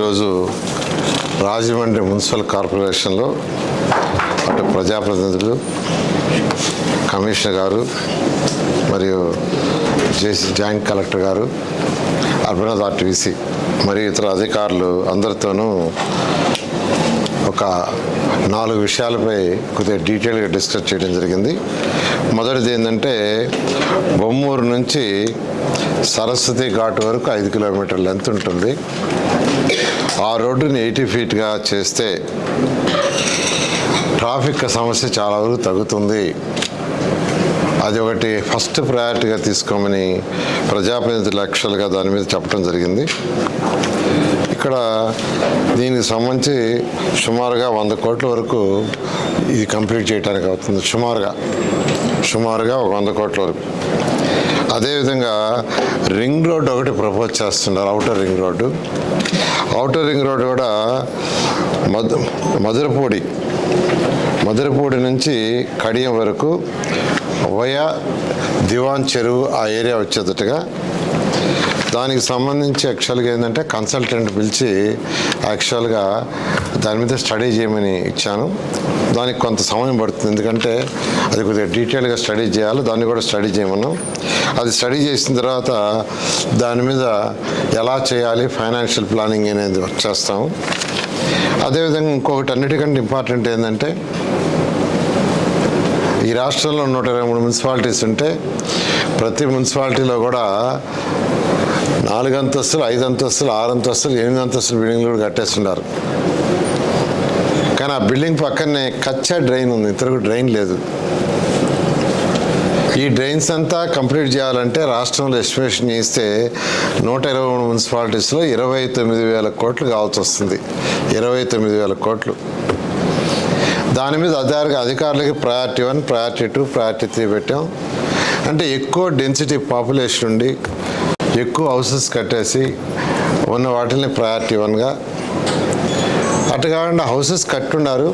ఈరోజు రాజమండ్రి మున్సిపల్ కార్పొరేషన్లో అటు ప్రజాప్రతినిధులు, కమిషనర్ గారు మరియు జాయింట్ కలెక్టర్ గారు, అర్బన్ అథారిటీ వీసీ మరియు ఇతర అధికారులు అందరితోనూ ఒక 4 విషయాలపై కొద్దిగా డీటెయిల్గా డిస్కస్ చేయడం జరిగింది. మొదటిది ఏంటంటే, బొమ్మూరు నుంచి సరస్వతి ఘాట్ వరకు 5 కిలోమీటర్ల లెంత్ ఉంటుంది. ఆ రోడ్డుని 80 ఫీట్గా చేస్తే ట్రాఫిక్ సమస్య చాలా వరకు తగ్గుతుంది. అది ఒకటి ఫస్ట్ ప్రయారిటీగా తీసుకోమని ప్రజాప్రతినిధులు యాక్చువల్గా దాని మీద చెప్పడం జరిగింది. ఇక్కడ దీనికి సంబంధించి సుమారుగా 100 కోట్ల వరకు ఇది కంప్లీట్ చేయడానికి అవుతుంది. సుమారుగా 100 కోట్ల వరకు. అదేవిధంగా రింగ్ రోడ్ ఒకటి ప్రపోజ్ చేస్తున్నారు, outer ring road. Outer ring road కూడా మధురపూడి నుంచి కడియం వరకు వయా దివాన్ చెరువు ఆ ఏరియా వచ్చేటట్టుగా దానికి సంబంధించి యాక్చువల్గా ఏంటంటే కన్సల్టెంట్ పిలిచి యాక్చువల్గా దాని మీద స్టడీ చేయమని ఇచ్చాను. దానికి కొంత సమయం పడుతుంది, ఎందుకంటే అది కొద్దిగా డీటెయిల్గా స్టడీ చేయాలి. దాన్ని కూడా స్టడీ చేయమన్నాం. అది స్టడీ చేసిన తర్వాత దాని మీద ఎలా చేయాలి ఫైనాన్షియల్ ప్లానింగ్ అనేది చేస్తాము. అదేవిధంగా ఇంకొకటి అన్నిటికంటే ఇంపార్టెంట్ ఏంటంటే, ఈ రాష్ట్రంలో 123 మున్సిపాలిటీస్ ఉంటే ప్రతి మున్సిపాలిటీలో కూడా 4 అంతస్తులు, 5 అంతస్తులు, 6 అంతస్తులు, 8 అంతస్తులు బిల్డింగ్లు కూడా కట్టేస్తున్నారు. కానీ ఆ బిల్డింగ్ పక్కనే కచ్చా డ్రైన్ ఉంది, ఇంతవరకు డ్రైన్ లేదు. ఈ డ్రైన్స్ అంతా కంప్లీట్ చేయాలంటే రాష్ట్రంలో ఎస్టిమేషన్ చేస్తే 123 మున్సిపాలిటీస్లో 29,000 కోట్లు కావాల్సి వస్తుంది. 29,000 కోట్లు. దాని మీద అధికారులకి ప్రయారిటీ 1, ప్రయారిటీ 2, ప్రయారిటీ 3 పెట్టాం. అంటే ఎక్కువ డెన్సిటీ పాపులేషన్ ఉండి ఎక్కువ హౌసెస్ కట్టేసి ఉన్న వాటిని ప్రయారిటీ 1గా, అటు కాకుండా హౌసెస్ కట్టున్నారు